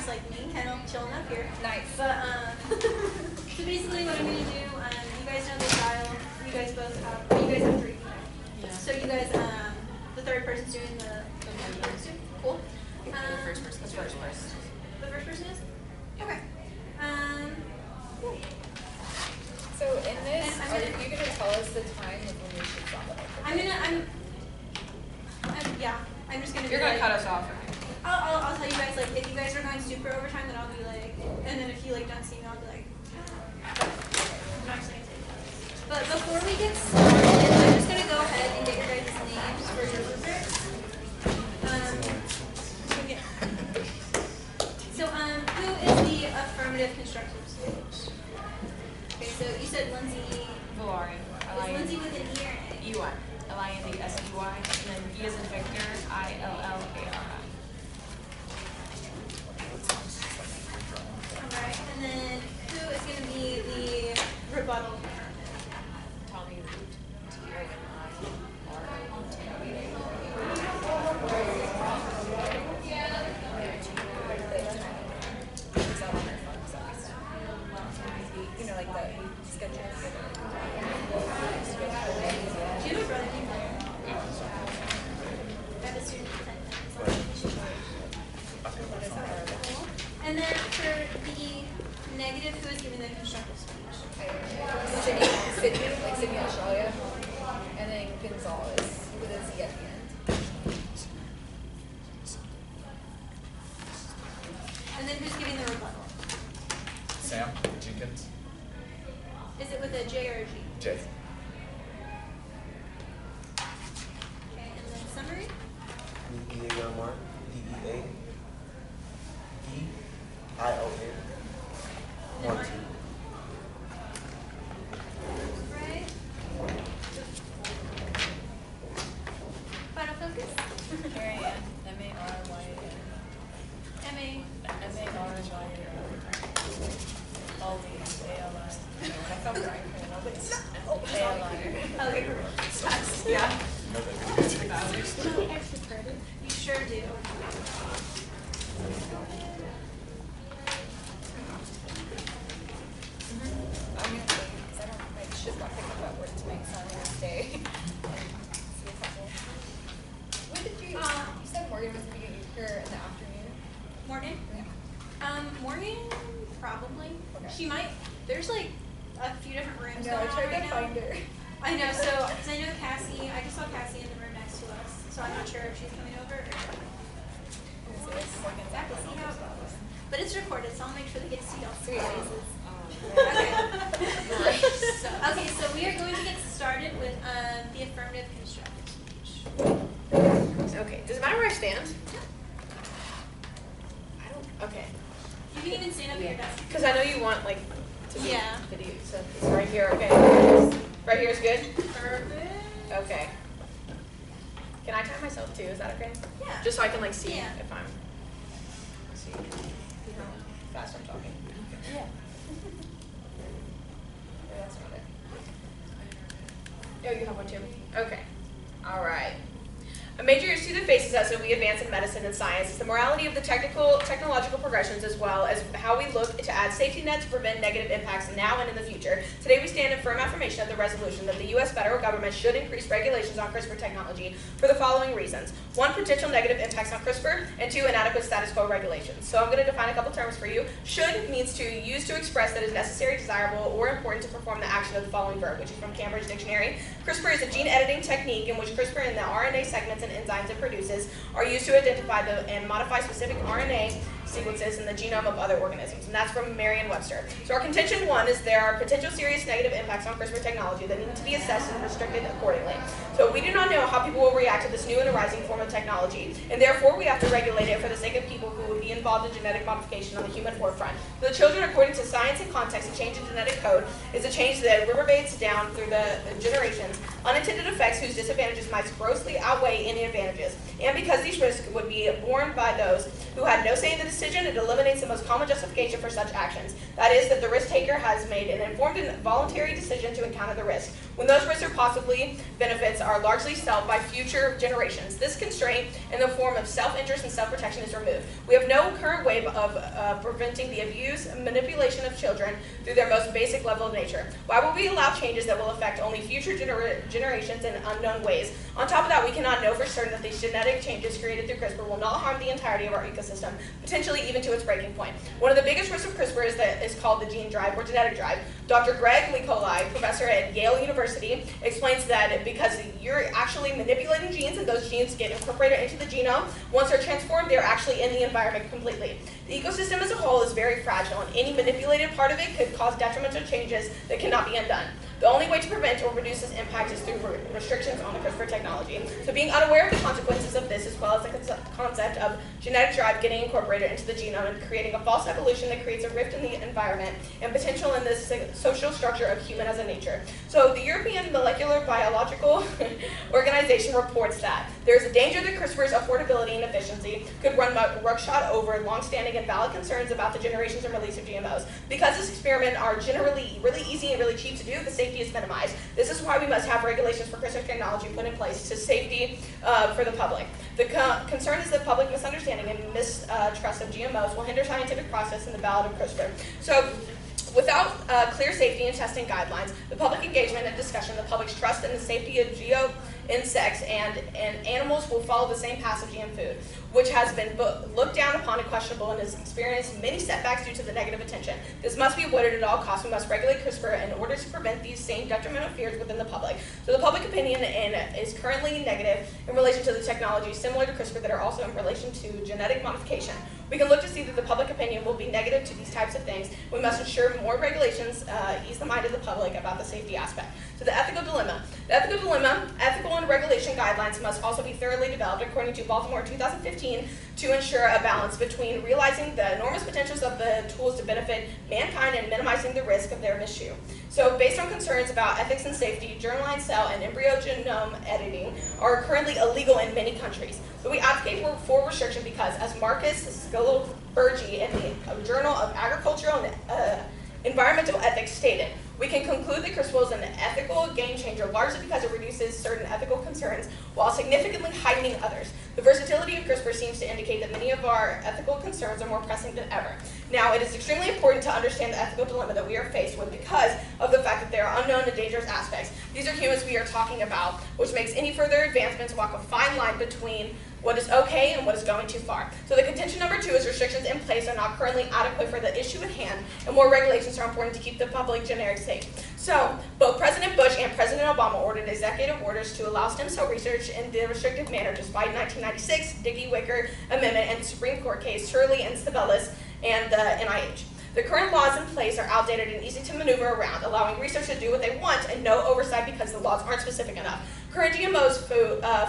just like me, kind of chilling up here. Nice. But so basically, what I'm gonna do, you guys know the style. You guys both have. Oh, you guys have 3. Yeah. So you guys, the third person's doing the cool. The first person. The first person. The first person is. Okay. Cool. So in this, are you going to tell us the time of when we should stop it? I'm just gonna. You're going to cut us off. I'll tell you guys, like, if you guys are going super overtime, then I'll be like, and then if you like don't see me, I'll be like. I'm not just gonna say that. But before we get started, I'm just gonna go ahead and get your guys' names for your rubrics. Okay. So who is the affirmative constructive speech? Okay, so you said Lindsay. Valari. Is Lindsay with an E or an A? E-Y. L-I-N-D-S-E-Y. And then V as in Victor. I-L-L-A-R-I. Alright, and then who is going to be the rebuttal? Tommy Root. You know, like the schedule. Do you have a brother named Larry? I have a student and then for the negative, who is giving the constructive speech? Sydney Australia, and then Gonzalez with a Z at the end. And then who's giving the rebuttal? Sam Jenkins. Is it with a J or a G? J. Okay, and then summary? D-E-A-R, D-E-A-E-I-O-N. And 1, 2. Right. Final focus? Here I am. M-A-R-Y-A-N. M-A. M-A-R-Y-A-N. A-L-I. I felt right. A-L-I. Okay, perfect. Yeah. You sure do. I'm going to wait because I don't like should not pick up that word to make, so I'm going to stay. See a couple. When did you said Morgan was beginning here in the afternoon? Morgan? Yeah. Morgan, probably. Okay. She might. There's like a few different rooms No, going I on tried right to now. find her. I know, so, because I know Cassie, I just saw Cassie in the room next to us, so I'm not sure if she's coming over or. Exactly, see how it goes. But it's recorded, so I'll make sure they get to see all three faces. Okay. Okay, so we are going to get started with the affirmative constructive speech. Okay, does it matter where I stand? I don't, okay. You can even stand up at your desk. Because I know you want, like, to be Yeah. video, so it's right here, okay. Right here is good? Perfect. Okay. Can I time myself too, is that okay? Yeah. Just so I can, like, see Yeah. if I'm, see how fast I'm talking. Yeah. That's not it. Oh, you have one too? Okay. All right. A major issue that faces us as we advance in medicine and science is the morality of the technological progressions, as well as how we look to add safety nets to prevent negative impacts now and in the future. Today we stand in firm affirmation of the resolution that the U.S. federal government should increase regulations on CRISPR technology for the following reasons. 1, potential negative impacts on CRISPR, and 2, inadequate status quo regulations. So I'm going to define a couple terms for you. Should means to use to express that is necessary, desirable, or important to perform the action of the following verb, which is from Cambridge Dictionary. CRISPR is a gene editing technique in which CRISPR and the RNA segments and enzymes it produces are used to identify and modify specific RNA sequences in the genome of other organisms, and that's from Merriam-Webster. So our contention 1 is there are potential serious negative impacts on CRISPR technology that need to be assessed and restricted accordingly. So we do not know how people will react to this new and arising form of technology, and therefore we have to regulate it for the sake of people who would be involved in genetic modification on the human forefront. For the children, according to science and context, a change in genetic code is a change that reverberates down through the generations unintended effects whose disadvantages might grossly outweigh any advantages. And because these risks would be borne by those who had no say in the decision, it eliminates the most common justification for such actions. That is, that the risk taker has made an informed and voluntary decision to encounter the risk, when those risks or possibly benefits are largely felt by future generations. This constraint in the form of self-interest and self-protection is removed. We have no current way of preventing the abuse and manipulation of children through their most basic level of nature. Why would we allow changes that will affect only future generations in unknown ways? On top of that, we cannot know for certain that these genetic changes created through CRISPR will not harm the entirety of our ecosystem, potentially even to its breaking point. One of the biggest risks of CRISPR is called the gene drive or genetic drive. Dr. Greg Licoli, professor at Yale University, explains that because you're actually manipulating genes and those genes get incorporated into the genome, once they're transformed, they're actually in the environment completely. The ecosystem as a whole is very fragile, and any manipulated part of it could cause detrimental changes that cannot be undone. The only way to prevent or reduce this impact is through restrictions on the CRISPR technology. So being unaware of the consequences of this, as well as the concept of genetic drive getting incorporated into the genome and creating a false evolution that creates a rift in the environment and potential in the social structure of human as a nature. So the European Molecular Biological Organization reports that there is a danger that CRISPR's affordability and efficiency could run roughshod over long-standing and valid concerns about the generations and release of GMOs. Because this experiment are generally really easy and really cheap to do, the safety is minimized. This is why we must have regulations for CRISPR technology put in place to safety for the public. The concern is that public misunderstanding and mistrust of GMOs will hinder scientific process and the ballot of CRISPR. So, without clear safety and testing guidelines, the public engagement and discussion, the public's trust in the safety of insects and animals will follow the same path of GM food, which has been looked down upon and questionable and has experienced many setbacks due to the negative attention. This must be avoided at all costs. We must regulate CRISPR in order to prevent these same detrimental fears within the public. So the public opinion is currently negative in relation to the technology similar to CRISPR that are also in relation to genetic modification. We can look to see that the public opinion will be negative to these types of things. We must ensure more regulations ease the mind of the public about the safety aspect. So the ethical dilemma. The ethical dilemma, ethical and regulation guidelines must also be thoroughly developed according to Baltimore 2015 to ensure a balance between realizing the enormous potentials of the tools to benefit mankind and minimizing the risk of their misuse. So based on concerns about ethics and safety, germline cell and embryo genome editing are currently illegal in many countries. So we advocate for restriction because, as Marcus Scolobergi in the Journal of Agricultural and Environmental Ethics stated, we can conclude that CRISPR is an ethical game changer largely because it reduces certain ethical concerns while significantly heightening others. The versatility of CRISPR seems to indicate that many of our ethical concerns are more pressing than ever. Now, it is extremely important to understand the ethical dilemma that we are faced with because of the fact that there are unknown and dangerous aspects. These are humans we are talking about, which makes any further advancements walk a fine line between what is okay and what is going too far. So the contention number 2 is restrictions in place are not currently adequate for the issue at hand, and more regulations are important to keep the public generic safe. So both President Bush and President Obama ordered executive orders to allow stem cell research in the restrictive manner despite 1996 Dickey-Wicker Amendment and the Supreme Court case Turley and Stabellis and the NIH. The current laws in place are outdated and easy to maneuver around, allowing research to do what they want and no oversight because the laws aren't specific enough. Current GMOs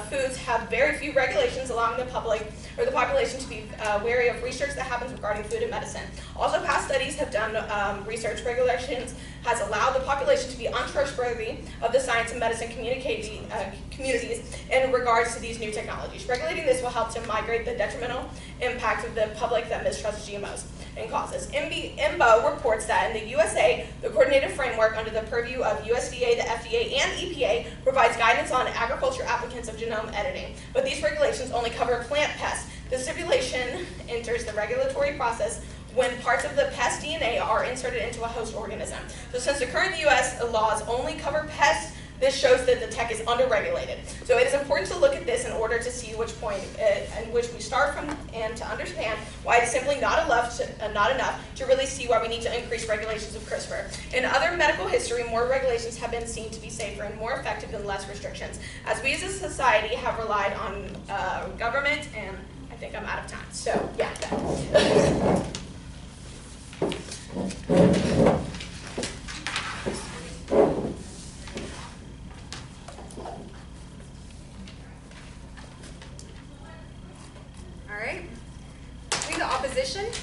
foods have very few regulations allowing the public or the population to be wary of research that happens regarding food and medicine. Also, past studies have done research regulations has allowed the population to be untrustworthy of the science and medicine communities in regards to these new technologies. Regulating this will help to migrate the detrimental impact of the public that mistrusts GMOs and causes. IMBO reports that in the USA, the coordinated framework under the purview of USDA, the FDA, and EPA provides guidance on agriculture applicants of genome editing, but these regulations only cover plant pests. The stipulation enters the regulatory process when parts of the pest DNA are inserted into a host organism. So since the current U.S. laws only cover pests, this shows that the tech is under-regulated. So it is important to look at this in order to see which point in which we start from and to understand why it's simply not enough to really see why we need to increase regulations of CRISPR. In other medical history, more regulations have been seen to be safer and more effective than less restrictions, as we as a society have relied on government, and I think I'm out of time. So, yeah.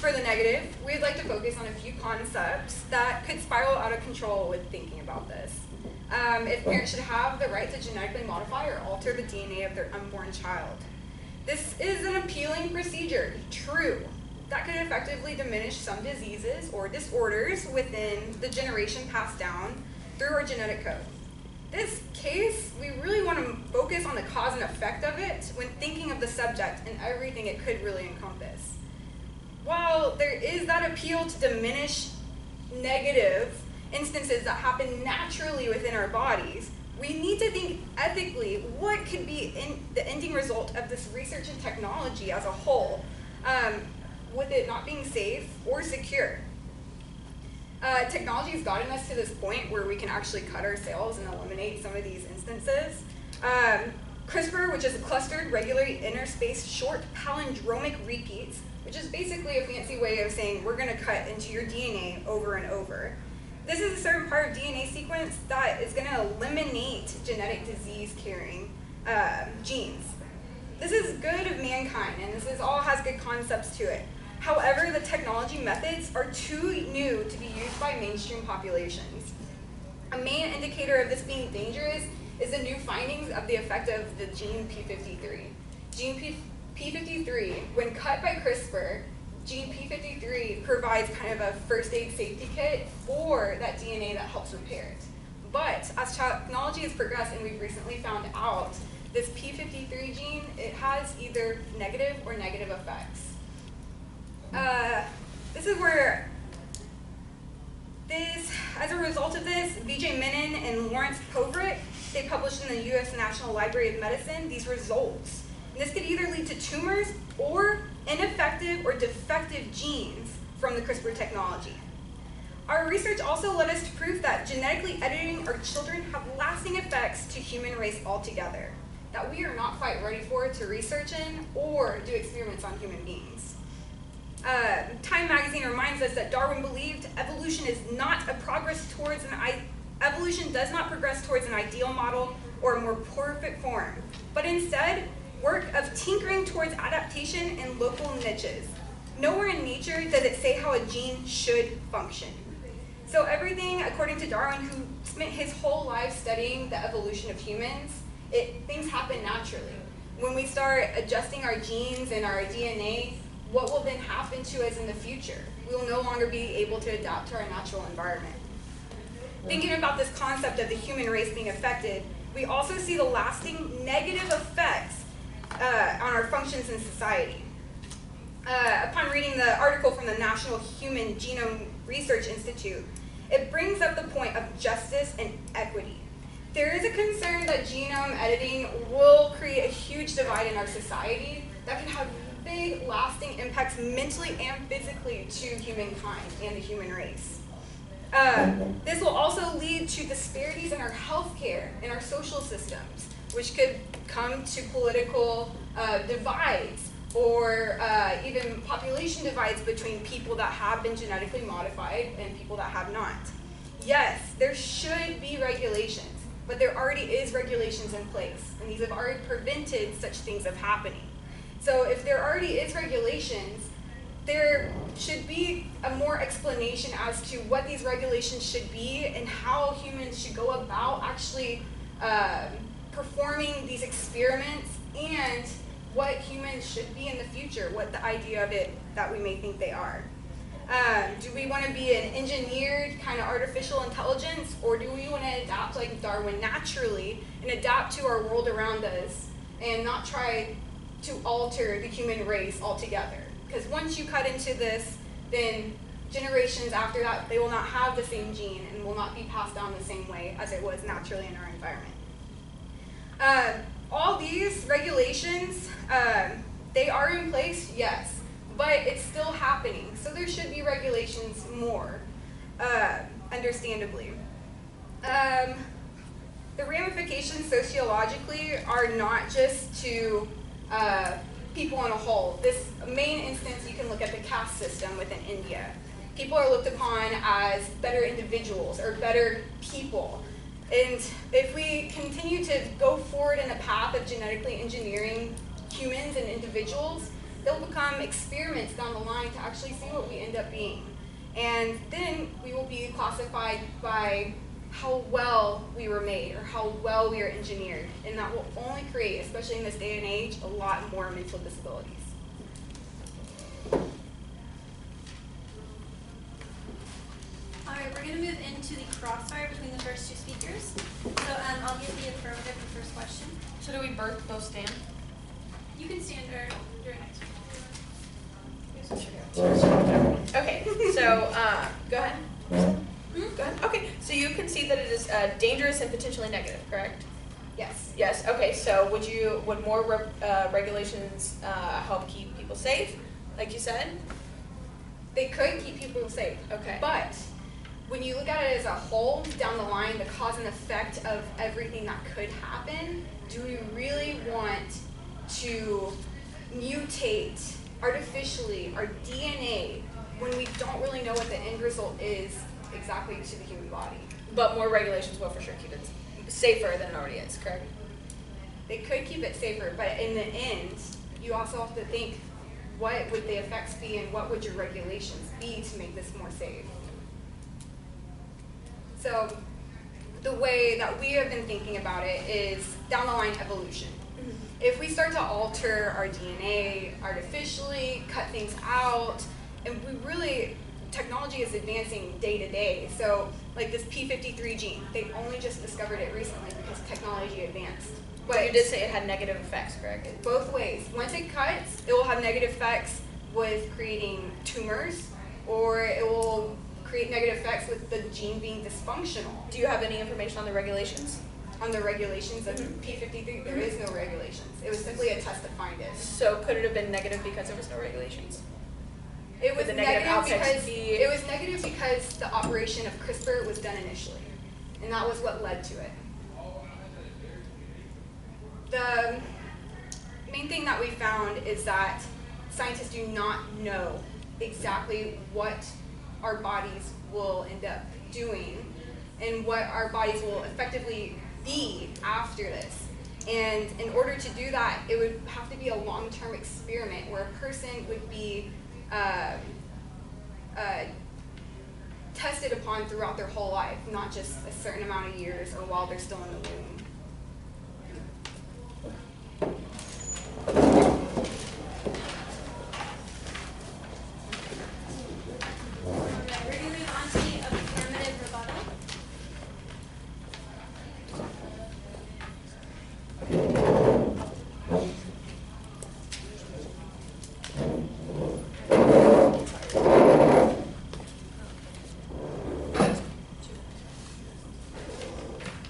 For the negative, we'd like to focus on a few concepts that could spiral out of control with thinking about this. if parents should have the right to genetically modify or alter the DNA of their unborn child. This is an appealing procedure, true, that could effectively diminish some diseases or disorders within the generation passed down through our genetic code. This case, we really want to focus on the cause and effect of it when thinking of the subject and everything it could really encompass. While there is that appeal to diminish negative instances that happen naturally within our bodies, we need to think ethically what could be the ending result of this research and technology as a whole, with it not being safe or secure. Technology has gotten us to this point where we can actually cut our cells and eliminate some of these instances. CRISPR, which is a clustered, regularly interspaced, short palindromic repeats, which is basically a fancy way of saying we're going to cut into your DNA over and over. This is a certain part of DNA sequence that is going to eliminate genetic disease-carrying genes. This is good of mankind, and this all has good concepts to it. However, the technology methods are too new to be used by mainstream populations. A main indicator of this being dangerous is the new findings of the effect of the gene P53. Gene P53, when cut by CRISPR, gene P53 provides kind of a first aid safety kit for that DNA that helps repair it. But as technology has progressed and we've recently found out, this P53 gene, it has either negative or negative effects. This is where as a result of this, Vijay Menon and Lawrence Poverick, they published in the U.S. National Library of Medicine these results. And this could either lead to tumors or ineffective or defective genes from the CRISPR technology. Our research also led us to prove that genetically editing our children have lasting effects to human race altogether, that we are not quite ready for to research in or do experiments on human beings. Time magazine reminds us that Darwin believed evolution does not progress towards an ideal model or a more perfect form, but instead work of tinkering towards adaptation in local niches. Nowhere in nature does it say how a gene should function. So everything, according to Darwin, who spent his whole life studying the evolution of humans, things happen naturally. When we start adjusting our genes and our DNA, what will then happen to us in the future? We will no longer be able to adapt to our natural environment. Thinking about this concept of the human race being affected, we also see the lasting negative effects on our functions in society. Upon reading the article from the National Human Genome Research Institute, it brings up the point of justice and equity. There is a concern that genome editing will create a huge divide in our society that can have big, lasting impacts mentally and physically to humankind and the human race. This will also lead to disparities in our healthcare and our social systems, which could come to political divides or even population divides between people that have been genetically modified and people that have not. Yes, there should be regulations, but there already is regulations in place, and these have already prevented such things from happening. So if there already is regulations, there should be a more explanation as to what these regulations should be and how humans should go about actually performing these experiments and what humans should be in the future, what the idea of it that we may think they are. Do we want to be an engineered kind of artificial intelligence, or do we want to adapt like Darwin naturally and adapt to our world around us and not try to alter the human race altogether? Because once you cut into this, then generations after that, they will not have the same gene and will not be passed down the same way as it was naturally in our environment. All these regulations, they are in place, yes, but it's still happening. So there should be regulations more, understandably. The ramifications sociologically are not just to people on a whole. This main instance, you can look at the caste system within India. People are looked upon as better individuals or better people. And if we continue to go forward in the path of genetically engineering humans and individuals, they'll become experiments down the line to actually see what we end up being. And then we will be classified by how well we were made or how well we are engineered. And that will only create, especially in this day and age, a lot more mental disabilities. Alright, we're going to move into the crossfire between the first two speakers. So I'll give the affirmative the first question. So do we both stand? You can stand or you're next. Okay, so go ahead. Go ahead. Okay, so you concede that it is dangerous and potentially negative, correct? Yes. Yes. Okay, so would more regulations help keep people safe, like you said? They could keep people safe. Okay. But when you look at it as a whole, down the line, the cause and effect of everything that could happen, do we really want to mutate artificially our DNA when we don't really know what the end result is exactly to the human body? But more regulations will for sure keep it safer than it already is, correct? They could keep it safer, but in the end, you also have to think, what would the effects be and what would your regulations be to make this more safe? So the way that we have been thinking about it is down the line evolution. If we start to alter our DNA artificially, cut things out, and technology is advancing day to day. So like this P53 gene, they only just discovered it recently because technology advanced. But you did say it had negative effects, correct? Both ways. Once it cuts, it will have negative effects with creating tumors, or it will create negative effects with the gene being dysfunctional. Do you have any information on the regulations? On the regulations of P53, there is no regulations. It was simply a test to find it. So could it have been negative because there was no regulations? It was Would the negative outcomes be- it was negative because the operation of CRISPR was done initially, and that was what led to it. The main thing that we found is that scientists do not know exactly what our bodies will end up doing and what our bodies will effectively be after this. And in order to do that, it would have to be a long-term experiment where a person would be tested upon throughout their whole life, not just a certain amount of years or while they're still in the womb. Alright, we're going to move on to the affirmative rebuttal.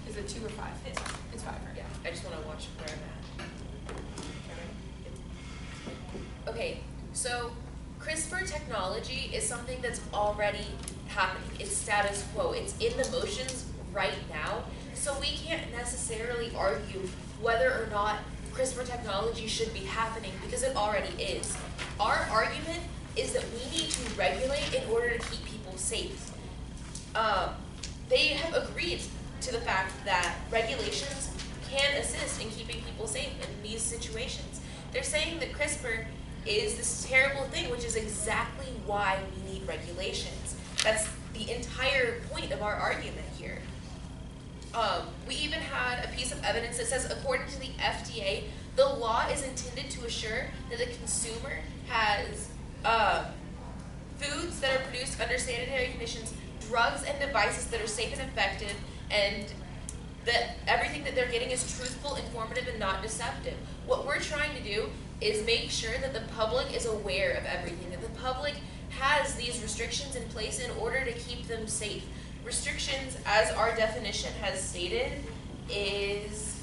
Is it 2 or 5? It's 5, right? Yeah. I just want to watch where I'm at. Okay, so CRISPR technology is something that's already happening. It's status quo. It's in the motions right now. So we can't necessarily argue whether or not CRISPR technology should be happening because it already is. Our argument is that we need to regulate in order to keep people safe. They have agreed to the fact that regulations can assist in keeping people safe in these situations. They're saying that CRISPR is this terrible thing, which is exactly why we need regulations. That's the entire point of our argument here. We even had a piece of evidence that says, according to the FDA, the law is intended to assure that the consumer has foods that are produced under sanitary conditions, drugs and devices that are safe and effective, and that everything that they're getting is truthful, informative, and not deceptive. What we're trying to do is make sure that the public is aware of everything, that the public has these restrictions in place in order to keep them safe. Restrictions, as our definition has stated, is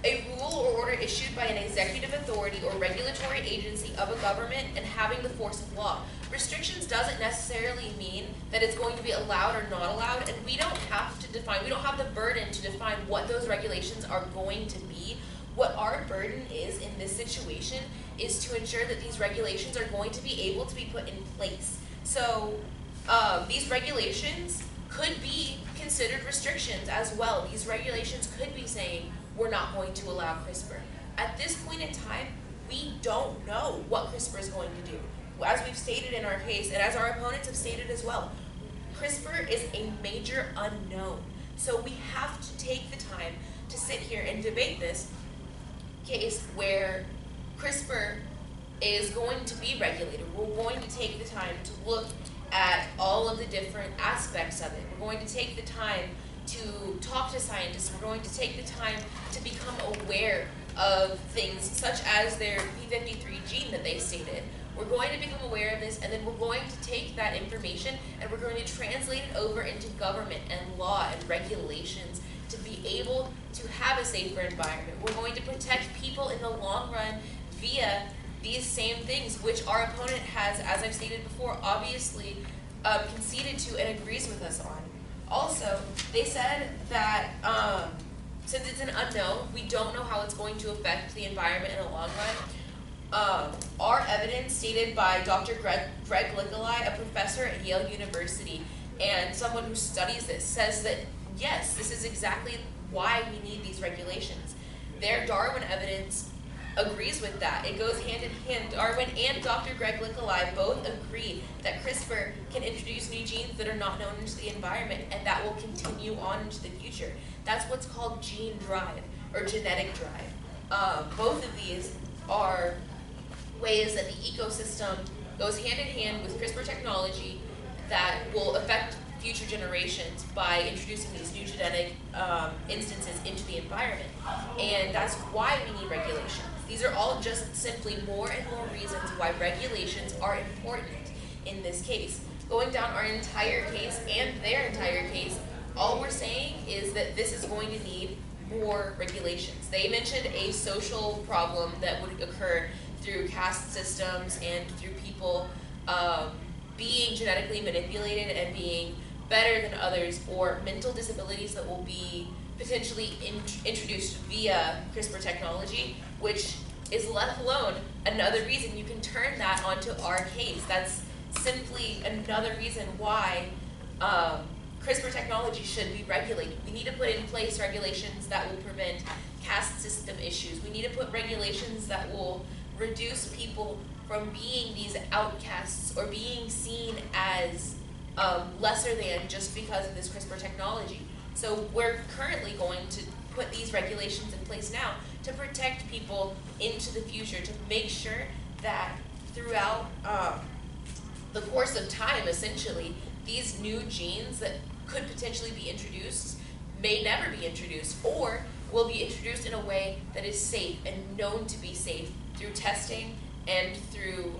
a rule or order issued by an executive authority or regulatory agency of a government and having the force of law. Restrictions doesn't necessarily mean that it's going to be allowed or not allowed, and we don't have to define, we don't have the burden to define what those regulations are going to be. What our burden is in this situation is to ensure that these regulations are going to be able to be put in place. So these regulations could be considered restrictions as well. These regulations could be saying, we're not going to allow CRISPR. At this point in time, we don't know what CRISPR is going to do. As we've stated in our case, and as our opponents have stated as well, CRISPR is a major unknown. So we have to take the time to sit here and debate this case where CRISPR is going to be regulated. We're going to take the time to look at all of the different aspects of it. We're going to take the time to talk to scientists. We're going to take the time to become aware of things such as their P53 gene that they stated. We're going to become aware of this, and then we're going to take that information and we're going to translate it over into government and law and regulations to be able to have a safer environment. We're going to protect people in the long run via these same things, which our opponent has, as I've stated before, obviously conceded to and agrees with us on. Also, they said that since it's an unknown, we don't know how it's going to affect the environment in the long run. Our evidence stated by Dr. Greg Licholai, a professor at Yale University, and someone who studies this, says that yes, this is exactly why we need these regulations. Their Darwin evidence agrees with that. It goes hand in hand. Darwin and Dr. Greg Licholai both agree that CRISPR can introduce new genes that are not known into the environment, and that will continue on into the future. That's what's called gene drive, or genetic drive. Both of these are ways that the ecosystem goes hand in hand with CRISPR technology that will affect future generations by introducing these new genetic instances into the environment. And that's why we need regulations. These are all just simply more and more reasons why regulations are important in this case. Going down our entire case and their entire case, all we're saying is that this is going to need more regulations. They mentioned a social problem that would occur through caste systems and through people being genetically manipulated and being better than others, or mental disabilities that will be potentially introduced via CRISPR technology, which is let alone another reason you can turn that onto our case. That's simply another reason why CRISPR technology should be regulated. We need to put in place regulations that will prevent caste system issues. We need to put regulations that will reduce people from being these outcasts or being seen as lesser than just because of this CRISPR technology. So we're currently going to put these regulations in place now to protect people into the future, to make sure that throughout the course of time, essentially, these new genes that could potentially be introduced may never be introduced, or will be introduced in a way that is safe and known to be safe through testing and through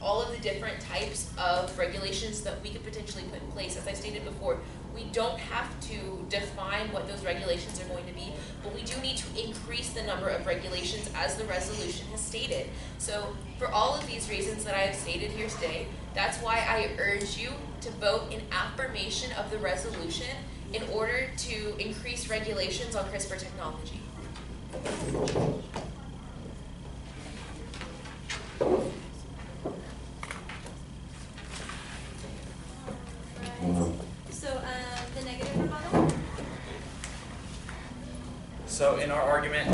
all of the different types of regulations that we could potentially put in place. As I stated before, we don't have to define what those regulations are going to be, but we do need to increase the number of regulations as the resolution has stated. So for all of these reasons that I have stated here today, that's why I urge you to vote in affirmation of the resolution in order to increase regulations on CRISPR technology. So, the negative rebuttal? So in our argument,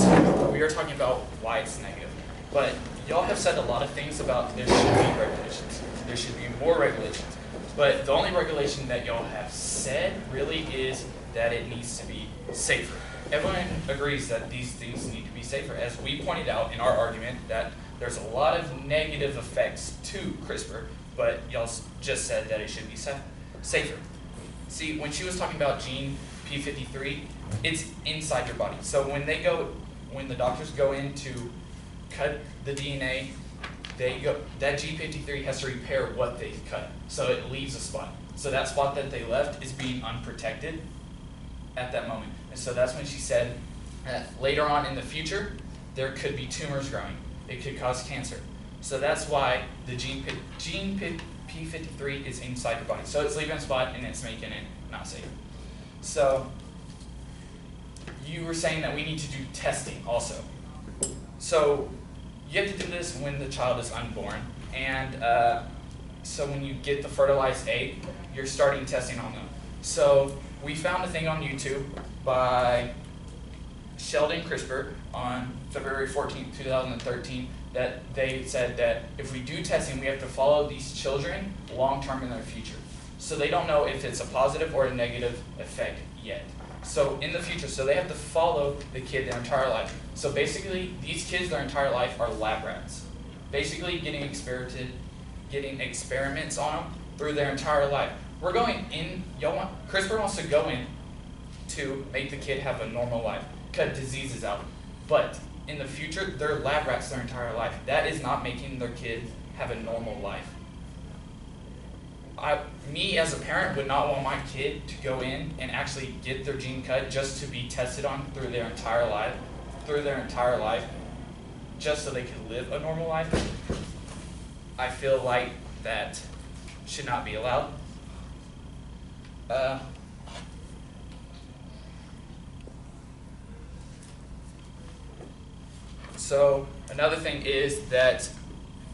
we are talking about why it's negative. But y'all have said a lot of things about there should be regulations. There should be more regulations. But the only regulation that y'all have said really is that it needs to be safer. Everyone agrees that these things need to be safer. As we pointed out in our argument that there's a lot of negative effects to CRISPR, but y'all just said that it should be safer. See, when she was talking about gene P53, it's inside your body. So when the doctors go in to cut the DNA, that G53 has to repair what they've cut. So it leaves a spot. So that spot that they left is being unprotected at that moment. And so that's when she said that later on in the future, there could be tumors growing. It could cause cancer. So that's why the gene P53 is inside your body. So it's leaving a spot and it's making it not safe. So you were saying that we need to do testing also. So you have to do this when the child is unborn. And so when you get the fertilized egg, you're starting testing on them. So we found a thing on YouTube by Sheldon CRISPR on February 14th, 2013, that they said that if we do testing, we have to follow these children long-term in their future. So they don't know if it's a positive or a negative effect yet. So in the future, so they have to follow the kid their entire life. So basically, these kids their entire life are lab rats. Basically getting experiments on them through their entire life. We're going in, CRISPR wants to go in to make the kid have a normal life, cut diseases out. But in the future, they're lab rats their entire life. That is not making their kids have a normal life. Me as a parent would not want my kid to go in and actually get their gene cut just to be tested on through their entire life, just so they can live a normal life. I feel like that should not be allowed. So another thing is that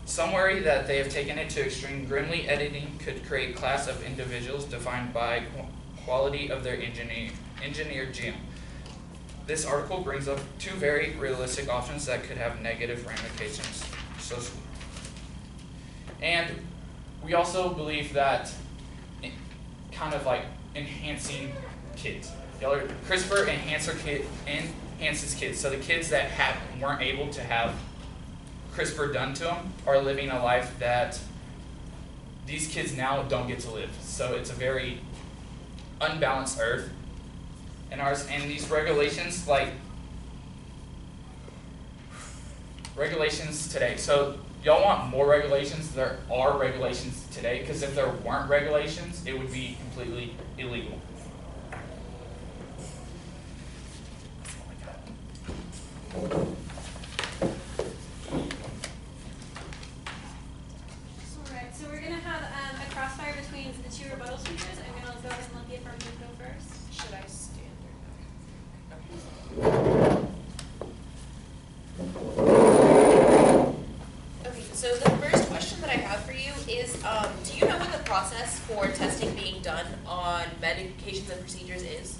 some worry that they have taken it to extreme. Grimly editing could create a class of individuals defined by quality of their engineered genome. This article brings up two very realistic options that could have negative ramifications socially. And we also believe that kind of like enhancing kids. CRISPR enhances kids. So the kids that weren't able to have CRISPR done to them are living a life that these kids now don't get to live. So it's a very unbalanced earth. And these regulations, like regulations today. So y'all want more regulations? There are regulations today, because if there weren't regulations, it would be completely illegal. Alright, so we're going to have a crossfire between the two rebuttal speakers. I'm going to go ahead and let the affirmative go first. Should I stand or no? Okay, so the first question that I have for you is, do you know what the process for testing being done on medications and procedures is?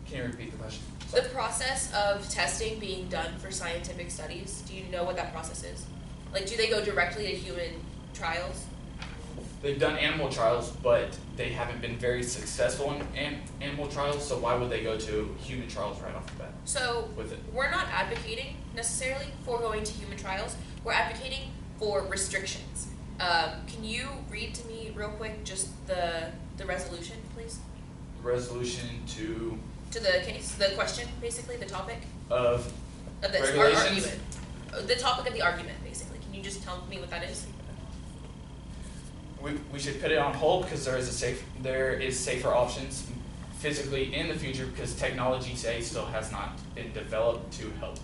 Can you repeat the question? The process of testing being done for scientific studies, do you know what that process is? Like, do they go directly to human trials? They've done animal trials, but they haven't been very successful in animal trials, so why would they go to human trials right off the bat? So, with it? We're not advocating necessarily for going to human trials. We're advocating for restrictions. Can you read to me real quick just the resolution, please? Resolution to the case, the question, basically, the topic of this regulations? argument. The topic of the argument, basically. Can you just tell me what that is? We should put it on hold because there is safer options physically in the future, because technology today still has not been developed to help.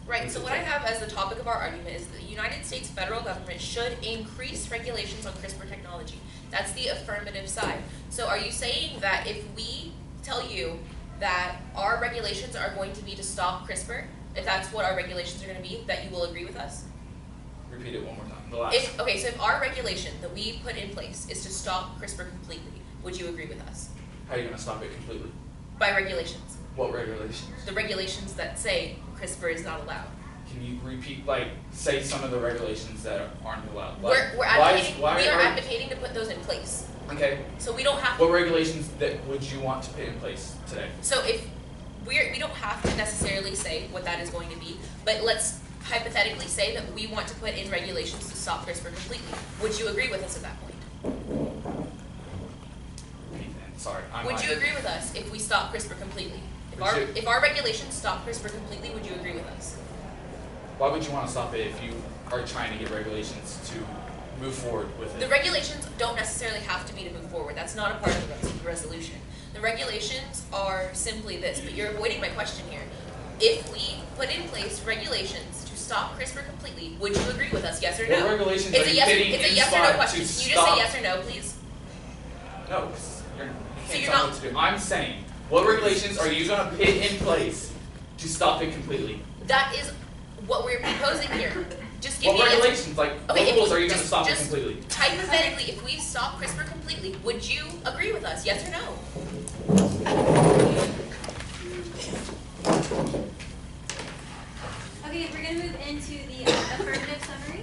Right, so what I have as the topic of our argument is the United States federal government should increase regulations on CRISPR technology. That's the affirmative side. So are you saying that if we tell you that our regulations are going to be to stop CRISPR, if that's what our regulations are going to be, that you will agree with us? Repeat it one more time. The last. Okay, so if our regulation that we put in place is to stop CRISPR completely, would you agree with us? How are you going to stop it completely? By regulations. What regulations? The regulations that say CRISPR is not allowed. Can you repeat, say some of the regulations that aren't allowed? We are advocating to put those in place. Okay. So we don't have What regulations would you want to put in place today? So if we don't have to necessarily say what that is going to be, but let's hypothetically say that we want to put in regulations to stop CRISPR completely. Would you agree with us at that point? Sorry. Would you agree with us if we stop CRISPR completely? If our regulations stop CRISPR completely, would you agree with us? Why would you want to stop it if you are trying to get regulations to move forward with it? The regulations don't necessarily have to be to move forward. That's not a part of the resolution. The regulations are simply this, but you're avoiding my question here. If we put in place regulations to stop CRISPR completely, would you agree with us, yes or no? What regulations it's are a you yes, putting It's a in yes or spot no to question. Can you stop? just say yes or no, please? No, you So you're tell me not- what to do. I'm saying, what regulations are you going to put in place to stop it completely? That is what we're proposing here. Just give What me an answer. regulations, what rules are you going to stop it completely? Hypothetically, if we stop CRISPR completely, would you agree with us, yes or no? Okay, we're going to move into the affirmative summary.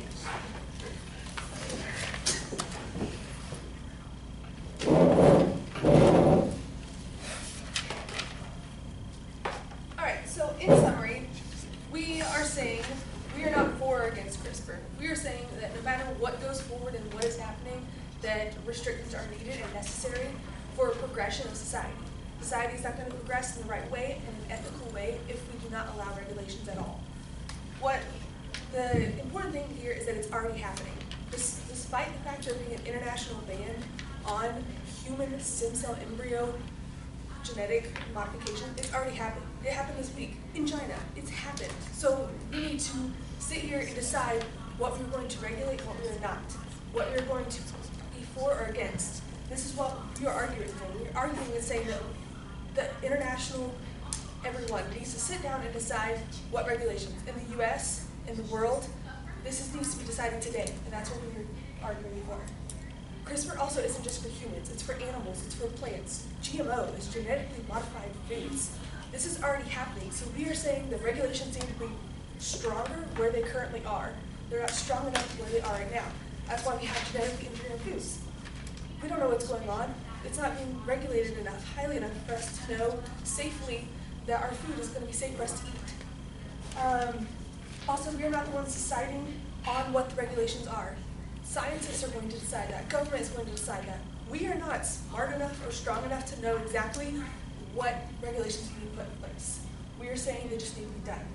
we are not for or against CRISPR. We are saying that no matter what goes forward and what is happening, that restrictions are needed and necessary for progression of society. Society is not going to progress in the right way and an ethical way if we do not allow regulations at all. What the important thing here is that it's already happening. Despite the fact there being an international ban on human stem cell embryo genetic modification, it's already happened. It happened this week in China. It's happened. So we need to sit here and decide what we're going to regulate and what we're not, what we're going to be for or against. This is what we are arguing for. We're arguing and saying that the international everyone needs to sit down and decide what regulations. In the US, in the world, needs to be decided today, and that's what we're arguing for. CRISPR also isn't just for humans, it's for animals, it's for plants. GMO is genetically modified foods. This is already happening, so we are saying the regulations need to be stronger where they currently are. They're not strong enough where they are right now. That's why we have genetically engineered foods. We don't know what's going on. It's not being regulated enough, highly enough for us to know safely that our food is going to be safe for us to eat. Also, we are not the ones deciding on what the regulations are. Scientists are going to decide that. Government is going to decide that. We are not smart enough or strong enough to know exactly what regulations we need to put in place. We are saying they just need to be done.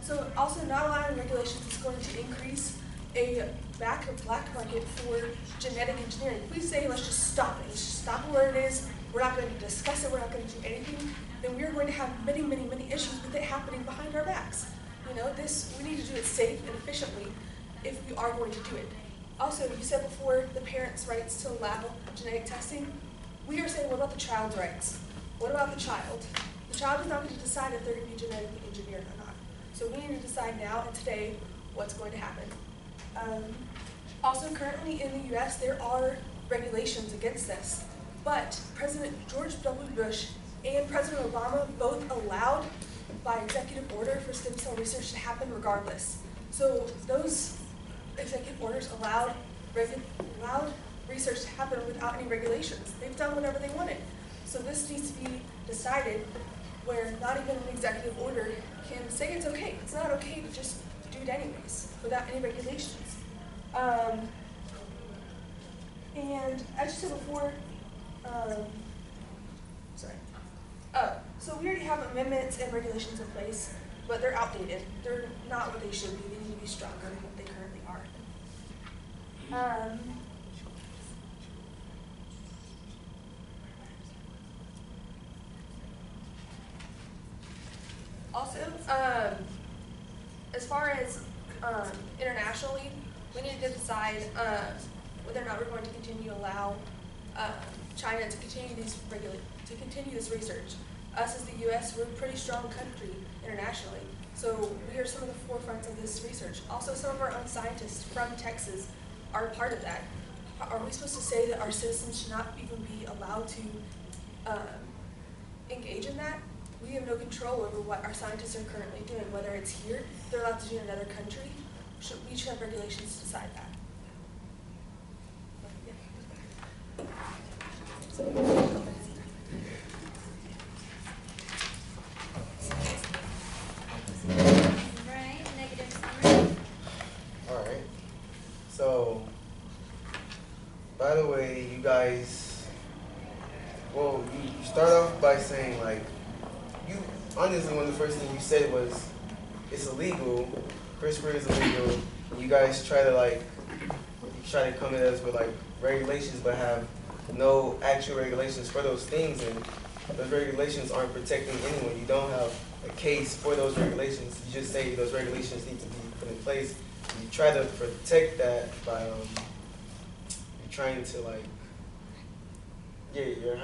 So also not allowing regulations is going to increase a black market for genetic engineering. If we say let's just stop it, let's just stop it where it is, we're not going to discuss it, we're not going to do anything, then we're going to have many, many, many issues with it happening behind our backs. You know, we need to do it safe and efficiently if we are going to do it. Also, you said before the parents' rights to allow genetic testing. We are saying, what about the child's rights? What about the child? The child is not going to decide if they're going to be genetically engineered or not. So we need to decide now and today what's going to happen. Also, currently in the US, there are regulations against this, but President George W. Bush and President Obama both allowed by executive order for stem cell research to happen regardless. So those executive orders allowed research to happen without any regulations. They've done whatever they wanted. So this needs to be decided where not even an executive order can say it's okay. It's not okay to just do it anyways without any regulations. And as you said before, so we already have amendments and regulations in place, but they're outdated. They're not what they should be. They need to be stronger than what they currently are. Also, as far as internationally, we need to decide whether or not we're going to continue to allow China to continue this research. Us as the U.S., we're a pretty strong country internationally, so we are some of the forefronts of this research. Also, some of our own scientists from Texas are part of that. Are we supposed to say that our citizens should not even be allowed to engage in that? We have no control over what our scientists are currently doing, whether it's here, they're allowed to do it in another country. We should have regulations to decide that. Right, negative summary. Alright. So, by the way, you guys, well, you start off by saying, like, honestly, one of the first things you said was, it's illegal, CRISPR is illegal, and you guys try to come at us with, like, regulations, but have no actual regulations for those things, and those regulations aren't protecting anyone. You don't have a case for those regulations. You just say those regulations need to be put in place. You try to protect that by you're trying to, like, you're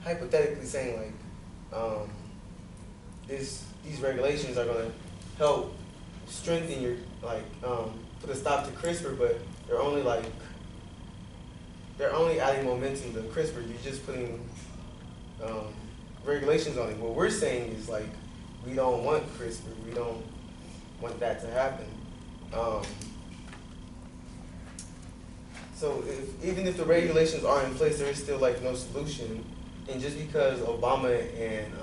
hypothetically saying, like, these regulations are going to help strengthen your, like, put a stop to CRISPR, but they're only adding momentum to CRISPR. You're just putting regulations on it. What we're saying is, like, we don't want CRISPR. We don't want that to happen. So even if the regulations are in place, there is still, like, no solution. And just because Obama and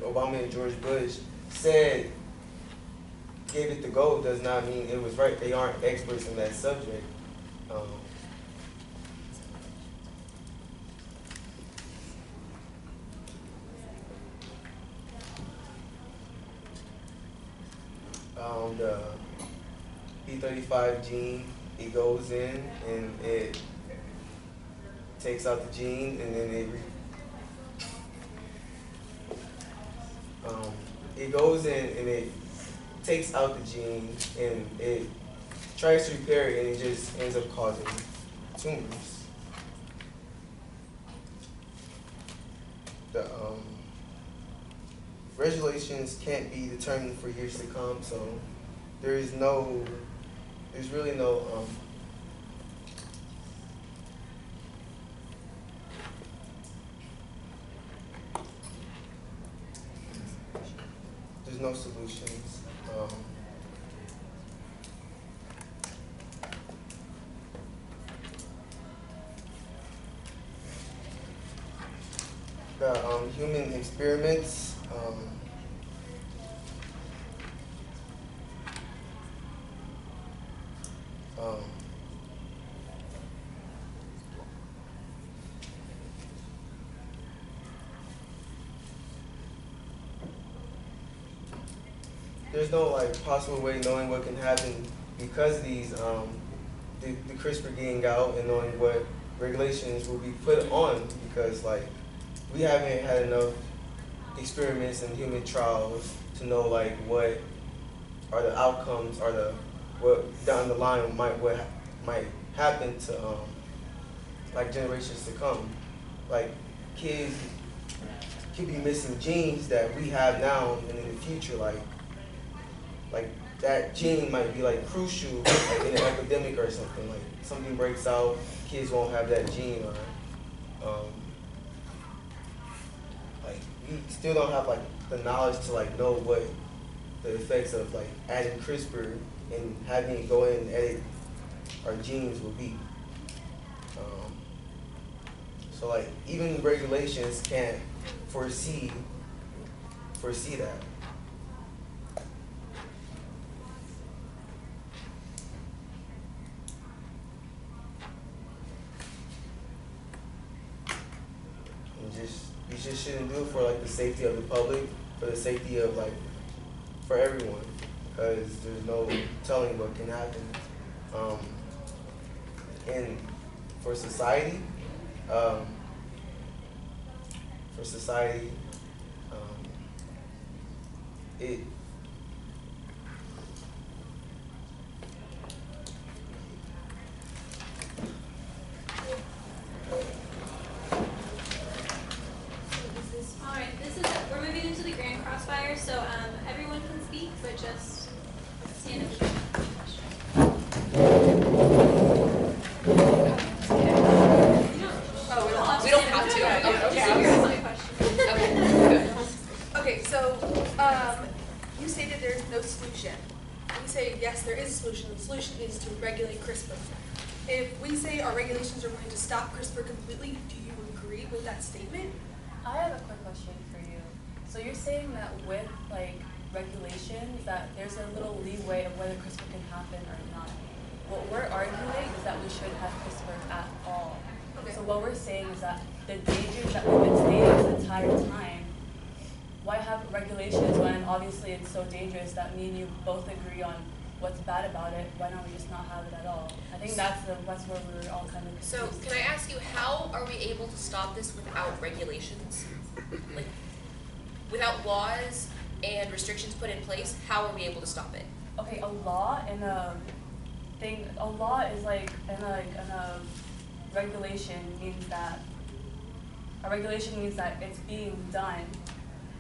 Obama and George Bush said, gave it the go, does not mean it was right. They aren't experts in that subject. The P35 gene, it goes in and it takes out the gene, and then it goes in and it takes out the gene, and it tries to repair it, and it just ends up causing tumors. The regulations can't be determined for years to come, so there's really no there's no solutions. The human experiments, there's no like possible way knowing what can happen because of these the CRISPR getting out, and knowing what regulations will be put on, because like we haven't had enough experiments and human trials to know like what are the outcomes, or what down the line what might happen to like generations to come. Like kids could be missing genes that we have now, and in the future, like that gene might be like crucial, like in an epidemic or something. Like something breaks out, kids won't have that gene, or like we still don't have like the knowledge to like know what the effects of like adding CRISPR and having it go in and edit our genes will be. So like even regulations can't foresee that. You just shouldn't do it for like the safety of the public, for the safety of like for everyone, because there's no telling what can happen. And for society, it We're moving into the grand crossfire, so everyone can speak, but just stand up. We don't have to. Okay. Okay, so you stated there's no solution. We say yes, there is a solution. The solution is to regulate CRISPR. If we say our regulations are going to stop CRISPR completely, do you agree with that statement? I have a quick question for you. So you're saying that with like regulations that there's a little leeway of whether CRISPR can happen or not. What we're arguing is that we should have CRISPR at all. Okay. So what we're saying is that the dangers that we've been stating this entire time, why have regulations when obviously it's so dangerous that me and you both agree on what's bad about it? Why don't we just not have it at all? I think that's where we're all kind of confused. So, can I ask you, how are we able to stop this without regulations? Like, without laws and restrictions put in place, how are we able to stop it? Okay, a law and a law is like, and a regulation means that, it's being done.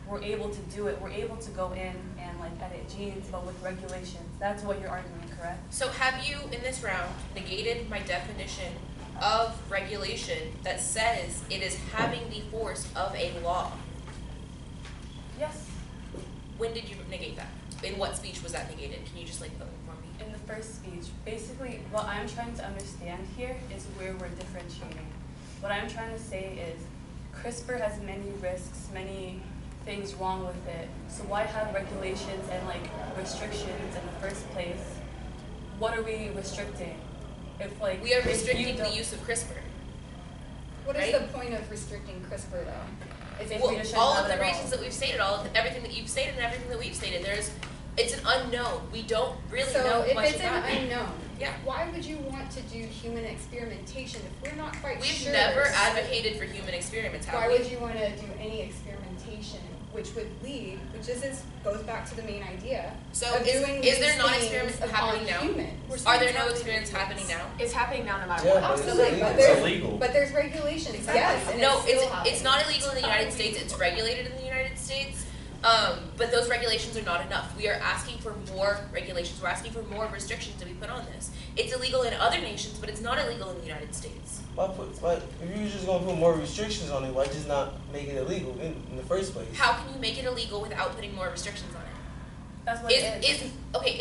We're able to do it. We're able to go in and like edit genes, but with regulations. That's what you're arguing, correct? So have you, in this round, negated my definition of regulation that says it is having the force of a law? Yes. When did you negate that? In what speech was that negated? Can you just like inform me? In the first speech, basically what I'm trying to understand here is where we're differentiating. What I'm trying to say is CRISPR has many risks, many things wrong with it. So why have regulations and like restrictions in the first place? What are we restricting? If like We are if you restricting the don't- use of CRISPR. What is Right? the point of restricting CRISPR though? Is it Well, shouldn't All have of it the at all. reasons that we've stated, everything that you've stated and everything that we've stated, it's an unknown. We don't really know so if much it's about an it. unknown, Yeah. why would you want to do human experimentation if we're not quite We've sure? never advocated for human experiments, have Why we? would you want to do any experimentation, which would lead, goes back to the main idea So of doing is there these not things experiments upon happening now? humans. Are there no experiments happening now? It's happening now no matter Yeah, what. but it's Absolutely, illegal. but It's there's, illegal. but there's regulations, Exactly. yes, and No, it's still happening. it's not illegal in the United States. It's regulated in the United States. But those regulations are not enough. We are asking for more regulations. We're asking for more restrictions to be put on this. It's illegal in other nations, but it's not illegal in the United States. But if you're just gonna put more restrictions on it, why just not make it illegal in the first place? How can you make it illegal without putting more restrictions on it? That's what it is.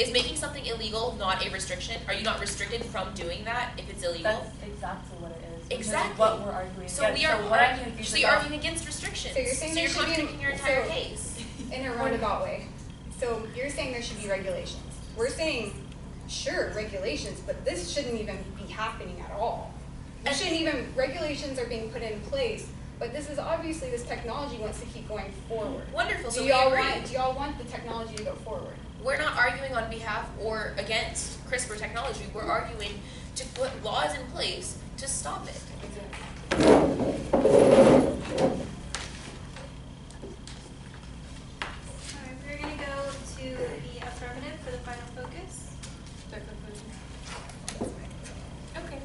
Is making something illegal not a restriction? Are you not restricted from doing that if it's illegal? That's exactly what it is. Which is Exactly. what we're arguing So against. we are what I'm confused so you're about- arguing against restrictions. So you're saying there you're should be contradicting your entire so- case. In a roundabout way. So you're saying there should be regulations. We're saying, sure, regulations, but this shouldn't even be happening at all. You shouldn't even, regulations are being put in place, but this is obviously, this technology wants to keep going forward. Wonderful. So Do we y'all agree. want the technology to go forward? We're not arguing on behalf or against CRISPR technology. We're arguing to put laws in place to stop it. Alright, we're gonna go to the affirmative for the final focus. Okay.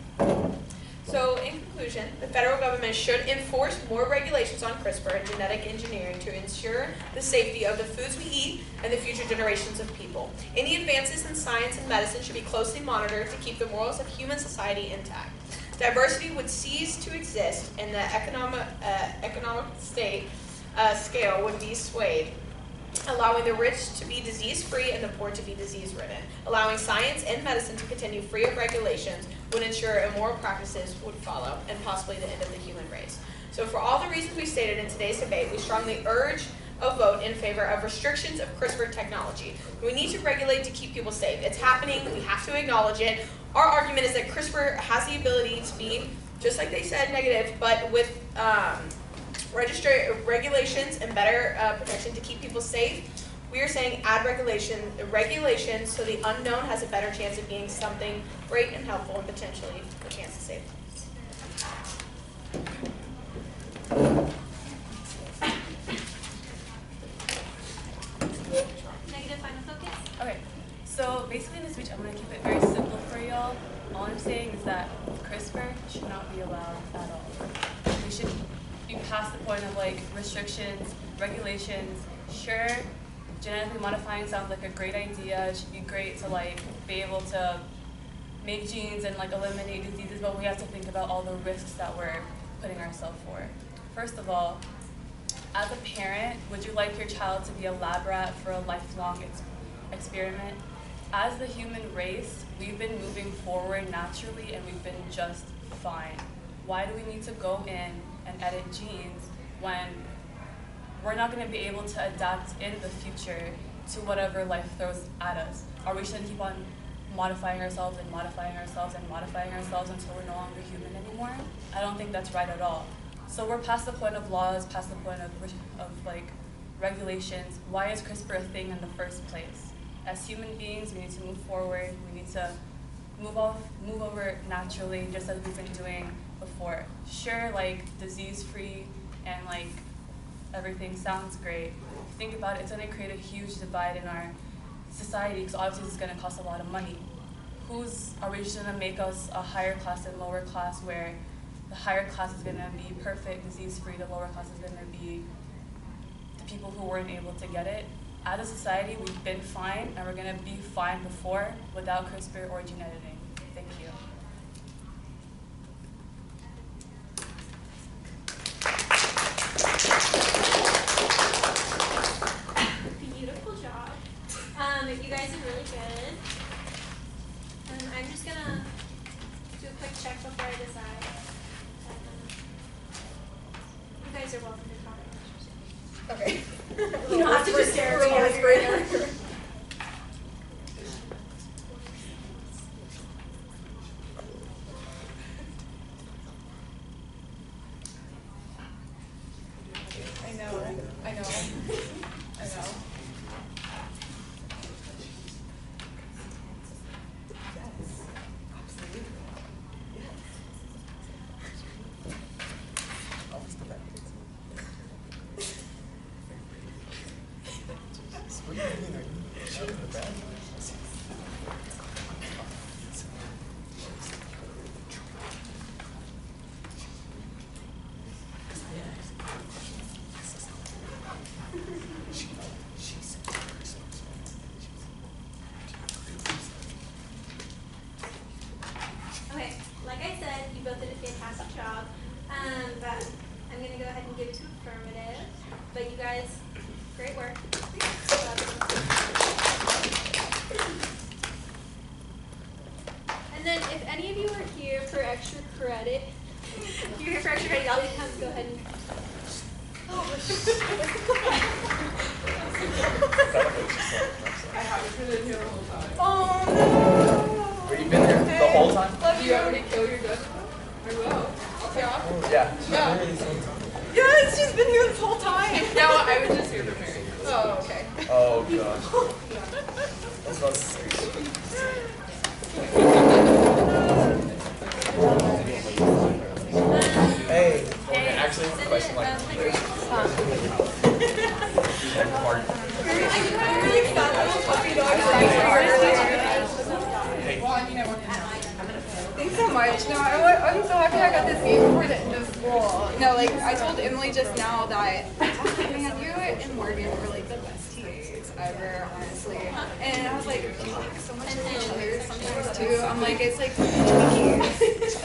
So, in conclusion, the federal government should enforce more regulations on CRISPR and genetic engineering to ensure the safety of the foods we eat and the future generations of people. Any advances in science and medicine should be closely monitored to keep the morals of human society intact. Diversity would cease to exist, and the economic scale would be swayed, allowing the rich to be disease-free and the poor to be disease-ridden. Allowing science and medicine to continue free of regulations would ensure immoral practices would follow, and possibly the end of the human race. So for all the reasons we stated in today's debate, we strongly urge a vote in favor of restrictions of CRISPR technology. We need to regulate to keep people safe. It's happening, we have to acknowledge it. Our argument is that CRISPR has the ability to be, just like they said, negative, but with regulations and better protection to keep people safe. We are saying add regulations so the unknown has a better chance of being something great and helpful and potentially a chance to save lives. Negative final focus. Okay, so basically in this speech, I'm going to keep it very simple for y'all. All I'm saying is that CRISPR should not be allowed at all. We should be past the point of like restrictions, regulations. Sure, genetically modifying sounds like a great idea. It should be great to like be able to make genes and like eliminate diseases, but we have to think about all the risks that we're putting ourselves for. First of all, as a parent, would you like your child to be a lab rat for a lifelong experiment? As the human race, we've been moving forward naturally and we've been just fine. Why do we need to go in and edit genes when we're not going to be able to adapt in the future to whatever life throws at us? Or we should keep on modifying ourselves and modifying ourselves and modifying ourselves until we're no longer human anymore? I don't think that's right at all. So we're past the point of laws, past the point of like regulations. Why is CRISPR a thing in the first place? As human beings, we need to move forward. We need to move over naturally, just as we've been doing before. Sure, like disease-free and like everything sounds great. If you think about it, it's going to create a huge divide in our society because obviously it's going to cost a lot of money. Are we just going to make us a higher class and lower class where the higher class is going to be perfect, disease-free, the lower class is going to be the people who weren't able to get it? As a society, we've been fine, and we're going to be fine before without CRISPR or gene editing. Thank you. Beautiful job. You guys are really good. And I'm just gonna do a quick check before I decide. You guys are welcome to comment. Okay. You don't have to just stare at me. We're whispering. I know. Okay, like I said, you both did a fantastic job. But I'm gonna go ahead and give it to affirmative. But you guys, great work. And then if any of you are here for extra credit, if you're here for extra credit, y'all can come go ahead and Oh no. Were you been here the whole time? Love you. already kill your gun? I will. Yeah. Yeah. Yes, she's been here this whole time. No, I was just here for Mary. Oh, okay. Oh gosh. That's not serious. Hey, Okay, actually, question like I'm really sad little puppy dog Thanks so much. No, I'm so happy I got this game before the end of school. No, like I told Emily just now that man, you and Morgan were like the best TAs ever, honestly. And I was like, we like so much of each other sometimes too. I'm like, it's like Twinkies.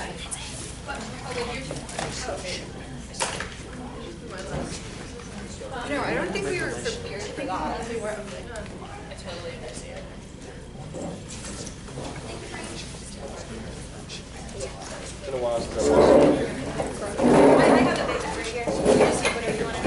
No, I don't think we were prepared for that. I totally understand. it's been a while since I I have a big bag right here. You just take whatever you want to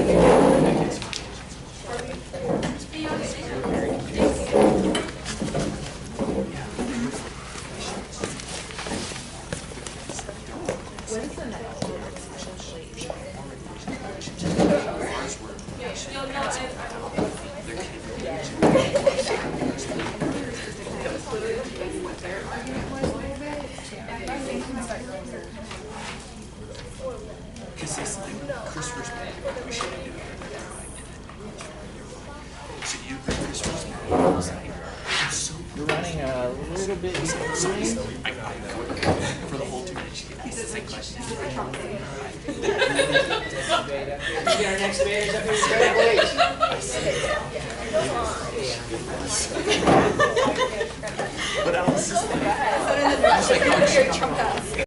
You're running a little bit behind. For the whole 2 minutes, you ask the same question. Get our next managers up here straight away. But Alice is So then the